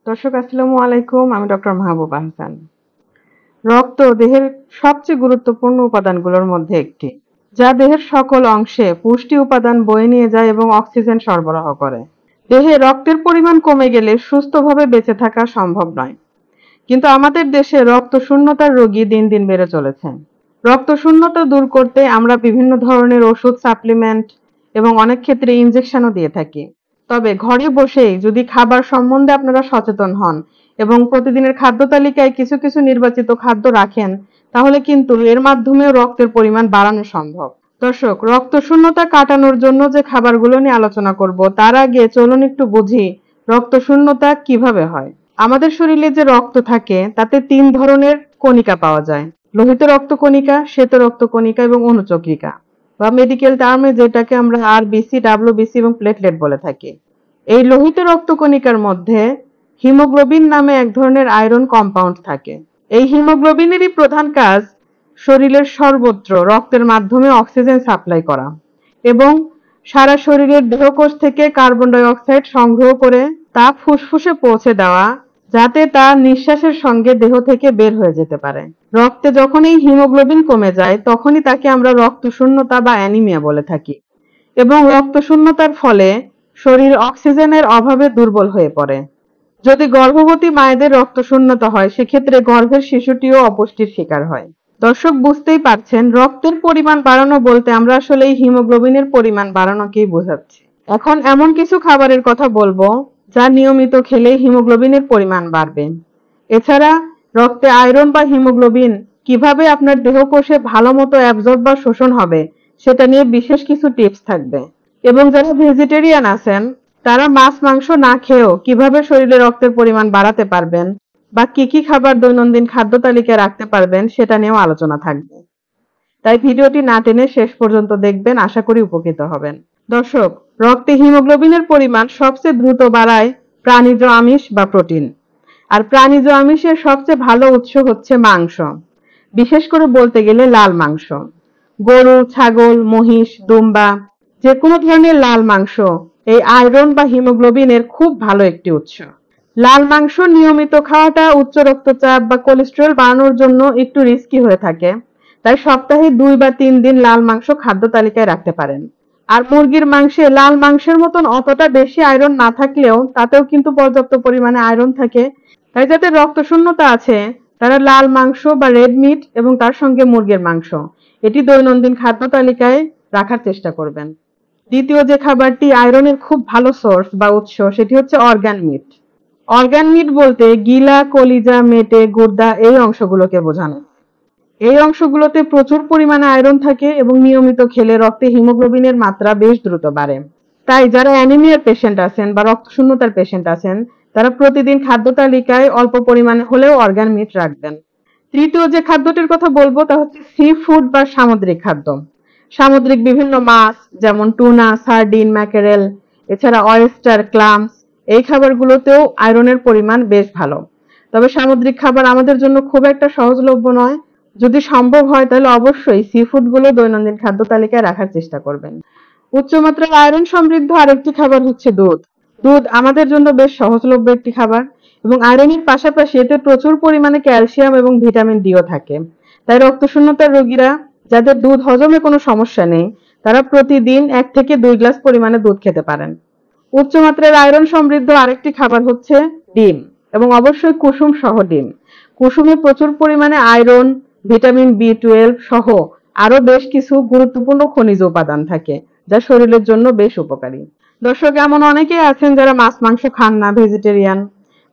দর্শক আসসালামু আলাইকুম, আমি ডক্টর মাহবুবা হাসান। রক্ত দেহের সবচেয়ে গুরুত্বপূর্ণ উপাদানগুলোর মধ্যে একটি, যা দেহের সকল অংশে পুষ্টি উপাদান বয়ে নিয়ে যায় এবং অক্সিজেন সরবরাহ করে। দেহে রক্তের পরিমাণ কমে গেলে সুস্থভাবে বেঁচে থাকা সম্ভব নয়, কিন্তু আমাদের দেশে রক্ত শূন্যতার রোগী দিন দিন বেড়ে চলেছে। রক্ত শূন্যতা দূর করতে আমরা বিভিন্ন ধরনের ওষুধ, সাপ্লিমেন্ট এবং অনেক ক্ষেত্রে ইনজেকশনও দিয়ে থাকি। তবে ঘরে বসেই যদি খাবার সম্বন্ধে আপনারা সচেতন হন এবং প্রতিদিনের খাদ্য তালিকায় কিছু কিছু নির্বাচিত খাদ্য রাখেন, তাহলে কিন্তু এর মাধ্যমেও রক্তের পরিমাণ বাড়ানো সম্ভব। দর্শক, রক্ত শূন্যতা কাটানোর জন্য যে খাবারগুলো নিয়ে আলোচনা করব, তার আগে চলুন একটু বুঝি রক্ত শূন্যতা কিভাবে হয়। আমাদের শরীরে যে রক্ত থাকে তাতে 3 ধরনের কণিকা পাওয়া যায়: লোহিত রক্তকণিকা, শ্বেত রক্তকণিকা এবং অনুচক্রিকা, বা মেডিকেল টার্মে যেটাকে আমরা আরবিসি, ডাব্লিউবিসি এবং প্লেটলেট বলে থাকি। এই লোহিত রক্তকণিকার মধ্যে হিমোগ্লোবিন নামে এক ধরনের আয়রন কম্পাউন্ড থাকে। এই হিমোগ্লোবিনেরই প্রধান কাজ শরীরের সর্বত্র রক্তের মাধ্যমে অক্সিজেন সাপ্লাই করা এবং সারা শরীরের দেহকোষ থেকে কার্বন ডাই অক্সাইড সংগ্রহ করে তা ফুসফুসে পৌঁছে দেওয়া, যাতে তা নিঃশ্বাসের সঙ্গে দেহ থেকে বের হয়ে যেতে পারে। রক্তে যখন এই হিমোগ্লোবিন কমে যায়, তখনই তাকে আমরা রক্ত শূন্যতা বা অ্যানিমিয়া বলে থাকি। এবং রক্ত শূন্যতার ফলে শরীর অক্সিজেনের অভাবে দুর্বল হয়ে পড়ে। যদি গর্ভবতী মায়েদের রক্ত শূন্যতা হয়, সেক্ষেত্রে গর্ভের শিশুটিও অপুষ্টির শিকার হয়। দর্শক, বুঝতেই পারছেন, রক্তের পরিমাণ বাড়ানো বলতে আমরা আসলে এই হিমোগ্লোবিনের পরিমাণ বাড়ানোকেই বোঝাচ্ছি। এখন এমন কিছু খাবারের কথা বলবো যা নিয়মিত খেলে হিমোগ্লোবিনের পরিমাণ বাড়বে। এছাড়া রক্তে আয়রন বা হিমোগ্লোবিন কিভাবে আপনার দেহকোষে ভালো মতো অ্যাবজর্ব বা শোষণ হবে, সেটা নিয়ে বিশেষ কিছু টিপস থাকবে। এবং যারা ভেজিটেরিয়ান আছেন, তারা মাছ মাংস না খেয়েও কিভাবে শরীরে রক্তের পরিমাণ বাড়াতে পারবেন বা কি কি খাবার দৈনন্দিন খাদ্য তালিকায় রাখতে পারবেন, সেটা নিয়েও আলোচনা থাকবে। তাই ভিডিওটি না টেনে শেষ পর্যন্ত দেখবেন, আশা করি উপকৃত হবেন। দর্শক, রক্তে হিমোগ্লোবিনের পরিমাণ সবচেয়ে দ্রুত বাড়ায় প্রাণীজ আমিষ বা প্রোটিন। আর প্রাণীজ আমিষের সবচেয়ে ভালো উৎস হচ্ছে মাংস, বিশেষ করে বলতে গেলে লাল মাংস। গরু, ছাগল, মহিষ, দুম্বা, যে কোনো ধরনের লাল মাংস এই আয়রন বা হিমোগ্লোবিনের খুব ভালো একটি উৎস। লাল মাংস নিয়মিত খাওয়াটা উচ্চ রক্তচাপ বা কোলেস্টেরল বাড়ানোর জন্য একটু রিস্কি হয়ে থাকে, তাই সপ্তাহে 2 বা 3 দিন লাল মাংস খাদ্য তালিকায় রাখতে পারেন। আর মুরগির মাংসে লাল মাংসের মতন অতটা বেশি আয়রন না থাকলেও তাতেও কিন্তু পর্যাপ্ত পরিমাণে আয়রন থাকে। তাই যাদের রক্ত শূন্যতা আছে, তারা লাল মাংস বা রেড মিট এবং তার সঙ্গে মুরগির মাংস এটি দৈনন্দিন খাদ্য তালিকায় রাখার চেষ্টা করবেন। দ্বিতীয় যে খাবারটি আয়রনের খুব ভালো সোর্স বা উৎস, সেটি হচ্ছে অর্গান মিট। অর্গান মিট বলতে গিলা, কলিজা, মেটে, গুর্দা এই অংশগুলোকে বোঝানো। এই অংশগুলোতে প্রচুর পরিমাণে আয়রন থাকে এবং নিয়মিত খেলে রক্তে হিমোগ্লোবিনের মাত্রা বেশ দ্রুত বাড়ে। তাই যারা অ্যানিমিয়ার পেশেন্ট আছেন বা রক্ত শূন্যতার পেশেন্ট আছেন, তারা প্রতিদিন খাদ্য তালিকায় অল্প পরিমাণে হলেও অর্গান মিট রাখবেন। তৃতীয় যে খাদ্যটির কথা বলবো তা হচ্ছে সি ফুড বা সামুদ্রিক খাদ্য। সামুদ্রিক বিভিন্ন মাছ যেমন টুনা, সার্ডিন, ম্যাকেরেল, এছাড়া অয়েস্টার, ক্লামস, এই খাবারগুলোতেও আয়রনের পরিমাণ বেশ ভালো। তবে সামুদ্রিক খাবার আমাদের জন্য খুব একটা সহজলভ্য নয়। যদি সম্ভব হয় তাহলে অবশ্যই সি ফুডগুলো দৈনন্দিন খাদ্য তালিকায় রাখার চেষ্টা করবেন। উচ্চমাত্রার আয়রন সমৃদ্ধ আরেকটি খাবার হচ্ছে দুধ। দুধ আমাদের জন্য বেশ সহজলভ্য একটি খাবার এবং আয়রনের পাশাপাশি এতে প্রচুর পরিমাণে ক্যালসিয়াম এবং ভিটামিন ডিও থাকে। তাই রক্তশূন্যতার রোগীরা যাদের দুধ হজমে কোনো সমস্যা নেই, তারা প্রতিদিন 1 থেকে 2 গ্লাস পরিমাণে দুধ খেতে পারেন। উচ্চমাত্রার আয়রন সমৃদ্ধ আরেকটি খাবার হচ্ছে ডিম, এবং অবশ্যই কুসুম সহ ডিম। কুসুমে প্রচুর পরিমাণে আয়রন, ভিটামিন বি12 সহ আরো বেশ কিছু গুরুত্বপূর্ণ খনিজ উপাদান থাকে, যা শরীরের জন্য বেশ উপকারী। দর্শক, এমন অনেকেই আছেন যারা মাছ মাংস খান না, ভেজিটেরিয়ান,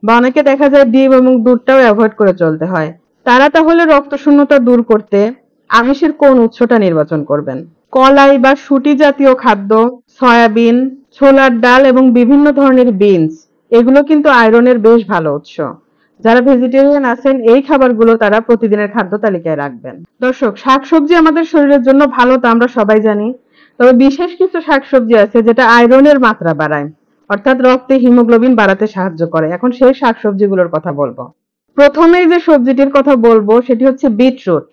বা অনেকে দেখা যায় ডিম এবং দুধটাও অ্যাভয়েড করে চলতে হয়। তারা তাহলে রক্তশূন্যতা দূর করতে আমিষের কোন উৎসটা নির্বাচন করবেন? কলাই বা শুটি জাতীয় খাদ্য, সয়াবিন, ছোলার ডাল এবং বিভিন্ন ধরনের বিনস, এগুলো কিন্তু আয়রনের বেশ ভালো উৎস। যারা ভেজিটেরিয়ান আছেন, এই খাবারগুলো তারা প্রতিদিনের খাদ্য তালিকায় রাখবেন। দর্শক, শাকসবজি আমাদের শরীরের জন্য ভালো তা আমরা সবাই জানি। তবে বিশেষ কিছু শাকসবজি আছে যেটা আয়রনের মাত্রা বাড়ায়, অর্থাৎ রক্তে হিমোগ্লোবিন বাড়াতে সাহায্য করে। এখন সেই শাকসবজিগুলোর কথা বলবো। প্রথমেই যে সবজিটির কথা বলবো সেটি হচ্ছে বিটরুট।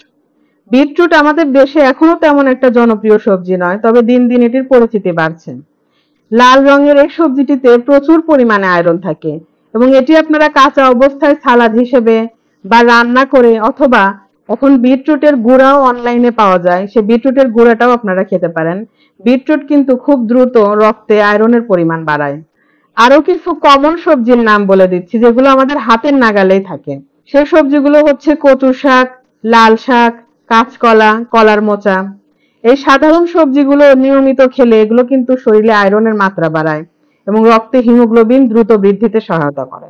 বিটরুট আমাদের দেশে এখনো তেমন একটা জনপ্রিয় সবজি নয়, তবে দিন দিন এটির পরিচিতি বাড়ছে। লাল রঙের এই সবজিটিতে প্রচুর পরিমাণে আয়রন থাকে এবং এটি আপনারা কাঁচা অবস্থায় সালাদ হিসেবে বা রান্না করে, অথবা এখন বিটরুটের গুঁড়াও অনলাইনে পাওয়া যায়, সে বিটরুটের গুঁড়াটাও আপনারা খেতে পারেন। বিটরুট কিন্তু খুব দ্রুত রক্তে আয়রনের পরিমাণ বাড়ায়। আরো কিছু কমন সবজির নাম বলে দিচ্ছি যেগুলো আমাদের হাতের নাগালেই থাকে। সেই সবজিগুলো হচ্ছে কচু শাক, লাল শাক, কাঁচকলা, কলার মোচা। এই সাধারণ সবজিগুলো নিয়মিত খেলে এগুলো কিন্তু শরীরে আয়রনের মাত্রা বাড়ায় এবং রক্তে হিমোগ্লোবিন দ্রুত বৃদ্ধিতে সহায়তা করে।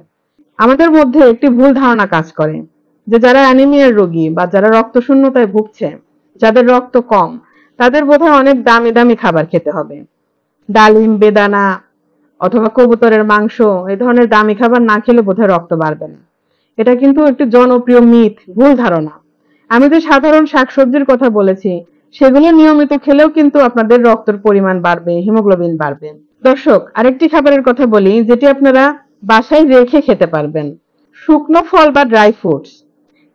আমাদের মধ্যে একটি ভুল ধারণা কাজ করে যে যারা অ্যানিমিয়ার রোগী বা যারা রক্তশূন্যতায় ভুগছে, যাদের রক্ত কম, তাদের বোধহয় অনেক দামি দামি খাবার খেতে হবে। ডালিম, বেদানা অথবা কবুতরের মাংস, এই ধরনের দামি খাবার না খেলে বোধহয় রক্ত বাড়বে না। এটা কিন্তু একটি জনপ্রিয় মিথ, ভুল ধারণা। আমি যে সাধারণ শাকসবজির কথা বলেছি সেগুলো নিয়মিত খেলেও কিন্তু আপনাদের রক্তের পরিমাণ বাড়বে, হিমোগ্লোবিন বাড়বে। দর্শক, আরেকটি খাবারের কথা বলি যেটি আপনারা বাসায় রেখে খেতে পারবেন। শুকনো ফল বা ড্রাই ফ্রুটস,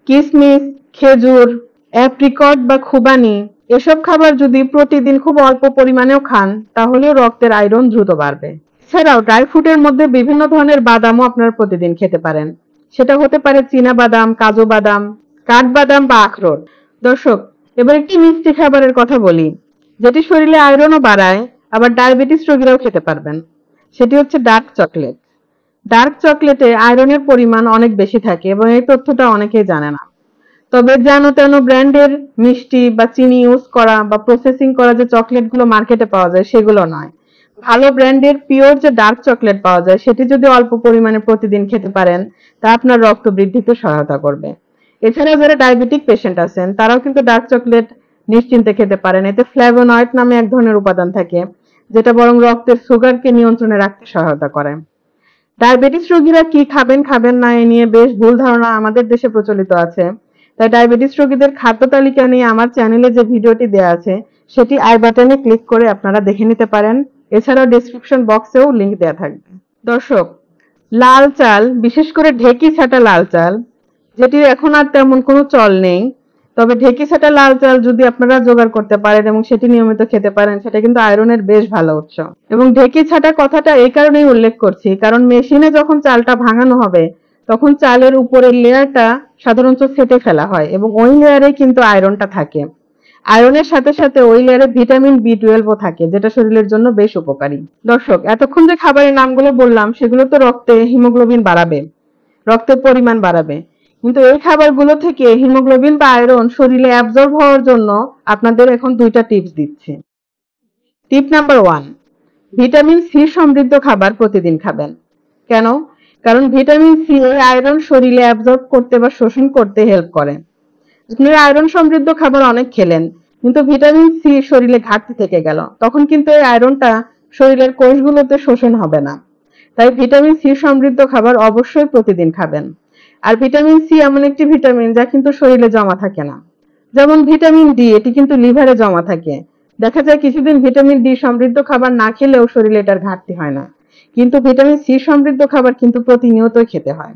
কিশমিশ, খেজুর, অ্যাপ্রিকট বা খুবানি, এসব খাবার যদি প্রতিদিন খুব অল্প পরিমাণেও খান তাহলেও রক্তের আয়রন দ্রুত বাড়বে। এছাড়াও ড্রাই ফ্রুটের মধ্যে বিভিন্ন ধরনের বাদামও আপনারা প্রতিদিন খেতে পারেন। সেটা হতে পারে চীনা বাদাম, কাজু বাদাম, কাঠবাদাম বা আখরোট। দর্শক, এবার একটি মিষ্টি খাবারের কথা বলি যেটি শরীরে আয়রনও বাড়ায়, আবার ডায়াবেটিস রোগীরাও খেতে পারবেন। সেটি হচ্ছে ডার্ক চকলেট। ডার্ক চকলেটে আয়রনের পরিমাণ অনেক বেশি থাকে এবং এই তথ্যটা অনেকেই জানে না। তবে যেন তেন ব্র্যান্ডের মিষ্টি বা চিনি ইউজ করা বা প্রসেসিং করা যে চকলেটগুলো মার্কেটে পাওয়া যায় সেগুলো নয়। ভালো ব্র্যান্ডের পিওর যে ডার্ক চকলেট পাওয়া যায় সেটি যদি অল্প পরিমাণে প্রতিদিন খেতে পারেন তা আপনার রক্ত বৃদ্ধিতে সহায়তা করবে। এছাড়া যারা ডায়াবেটিক পেশেন্ট আছেন তারাও কিন্তু ডার্ক চকলেট নিশ্চিন্তে খেতে পারেন। এতে ফ্ল্যাভোনয়েড নামে এক ধরনের উপাদান থাকে যেটা বরং রক্তের সুগারকে নিয়ন্ত্রণে রাখতে সহায়তা করে। ডায়াবেটিস রোগীরা কি খাবেন খাবেন না এ নিয়ে বেশ ভুল ধারণা আমাদের দেশে প্রচলিত আছে। তাই ডায়াবেটিস রোগীদের খাদ্য তালিকা নিয়ে আমার চ্যানেলে যে ভিডিওটি দেওয়া আছে সেটি আই বাটনে ক্লিক করে আপনারা দেখে নিতে পারেন। এছাড়াও ডেসক্রিপশন বক্সেও লিংক দেওয়া থাকবে। দর্শক, লাল চাল, বিশেষ করে ঢেকি ছাটা লাল চাল, যেটির এখন আর তেমন কোনো চল নেই, তবে ঢেকি ছাটা লাল চাল যদি আপনারা জোগাড় করতে পারেন এবং সেটি নিয়মিত খেতে পারেন সেটা কিন্তু আয়রনের বেশ ভালো উৎস। এবং ঢেকি ছাটা কথাটা এই কারণেই উল্লেখ করছি কারণ মেশিনে যখন চালটা ভাঙানো হবে তখন চালের উপরের লেয়ারটা সাধারণত ছেঁটে ফেলা হয় এবং ওই লেয়ারে কিন্তু আয়রনটা থাকে। আয়রনের সাথে সাথে ওই লেয়ারে ভিটামিন বি12ও থাকে যেটা শরীরের জন্য বেশ উপকারী। দর্শক, এতক্ষণ যে খাবারের নামগুলো বললাম সেগুলো তো রক্তে হিমোগ্লোবিন বাড়াবে, রক্তের পরিমাণ বাড়াবে, কিন্তু এই খাবারগুলো থেকে হিমোগ্লোবিন বা আয়রন শরীরে অ্যাবজর্ব হওয়ার জন্য আপনাদের এখন দুইটা টিপস দিচ্ছি। টিপ নাম্বার 1, ভিটামিন সি সমৃদ্ধ খাবার প্রতিদিন খাবেন। কেন? কারণ ভিটামিন সি এই আয়রন শরীরে অ্যাবজর্ব করতে বা শোষণ করতে হেল্প করে। আপনারা আয়রন সমৃদ্ধ খাবার অনেক খেলেন কিন্তু ভিটামিন সি শরীরে ঘাটতি থেকে গেল, তখন কিন্তু এই আয়রনটা শরীরের কোষগুলোতে শোষণ হবে না। তাই ভিটামিন সি সমৃদ্ধ খাবার অবশ্যই প্রতিদিন খাবেন। আর ভিটামিন সি এমন একটি ভিটামিন যা কিন্তু শরীরে জমা থাকে না। যেমন ভিটামিন ডি, এটি কিন্তু লিভারে জমা থাকে। দেখা যায় কিছুদিন ভিটামিন ডি সমৃদ্ধ খাবার না খেলেও শরীরে এটার ঘাটতি হয় না, কিন্তু ভিটামিন সি সমৃদ্ধ খাবার কিন্তু প্রতিনিয়তই খেতে হয়।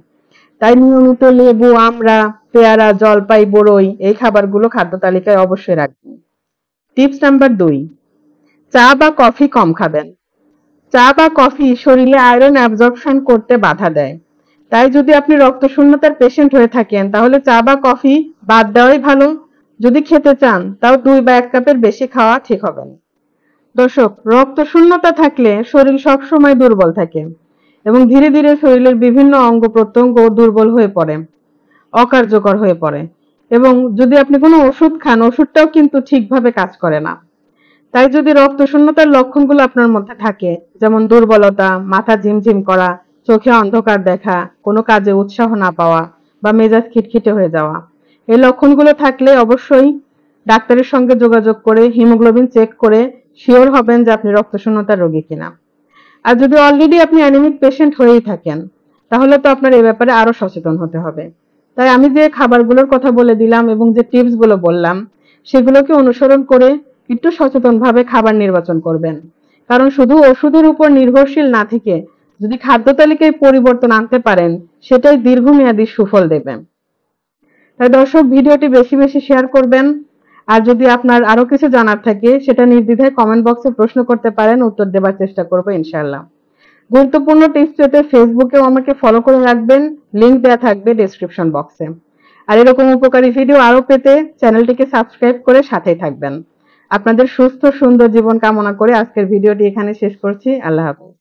তাই নিয়মিত লেবু, আমড়া, পেয়ারা, জলপাই, বড়ই এই খাবারগুলো খাদ্য তালিকায় অবশ্যই রাখবেন। টিপস নাম্বার 2, চা বা কফি কম খাবেন। চা বা কফি শরীরে আয়রন অ্যাবজর্পশন করতে বাধা দেয়। তাই যদি আপনি রক্তশূন্যতার পেশেন্ট হয়ে থাকেন তাহলে চা বা কফি বাদ দেওয়াই ভালো। যদি খেতে চান তাও 2 বা 1 কাপের বেশি খাওয়া ঠিক হবে না। দর্শক, রক্তশূন্যতা থাকলে শরীর সবসময় দুর্বল থাকে এবং ধীরে ধীরে শরীরের বিভিন্ন অঙ্গ প্রত্যঙ্গ দুর্বল হয়ে পড়ে, অকার্যকর হয়ে পড়ে এবং যদি আপনি কোনো ওষুধ খান ওষুধটাও কিন্তু ঠিকভাবে কাজ করে না। তাই যদি রক্তশূন্যতার লক্ষণগুলো আপনার মধ্যে থাকে, যেমন দুর্বলতা, মাথা ঝিমঝিম করা, চোখে অন্ধকার দেখা, কোনো কাজে উৎসাহ না পাওয়া বা মেজাজ খিটখিটে হয়ে যাওয়া, এই লক্ষণগুলো থাকলে অবশ্যই ডাক্তারের সঙ্গে যোগাযোগ করে হিমোগ্লোবিন চেক করে শিওর হবেন যে আপনি রক্তশূন্যতার রোগী কিনা। আর যদি অলরেডি আপনি অ্যানিমিক পেশেন্ট হয়েই থাকেন তাহলে তো আপনার এই ব্যাপারে আরো সচেতন হতে হবে। তাই আমি যে খাবারগুলোর কথা বলে দিলাম এবং যে টিপস গুলো বললাম সেগুলোকে অনুসরণ করে একটু সচেতনভাবে খাবার নির্বাচন করবেন। কারণ শুধু ওষুধের উপর নির্ভরশীল না থেকে যদি খাদ্য তালিকায় পরিবর্তন আনতে পারেন সেটাই দীর্ঘমেয়াদী সুফল দেবে। তাই দর্শক, ভিডিওটি বেশি বেশি শেয়ার করবেন আর যদি আপনার আরো কিছু জানার থাকে সেটা নির্দ্বিধায় কমেন্ট বক্সে প্রশ্ন করতে পারেন, উত্তর দেবার চেষ্টা করবো ইনশাআল্লাহ। গুরুত্বপূর্ণ টিপস পেতে ফেসবুকেও আমাকে ফলো করে রাখবেন, লিংক দেওয়া থাকবে ডেসক্রিপশন বক্সে। আর এরকম উপকারী ভিডিও আরো পেতে চ্যানেলটিকে সাবস্ক্রাইব করে সাথেই থাকবেন। আপনাদের সুস্থ সুন্দর জীবন কামনা করে আজকের ভিডিওটি এখানে শেষ করছি। আল্লাহ হাফেজ।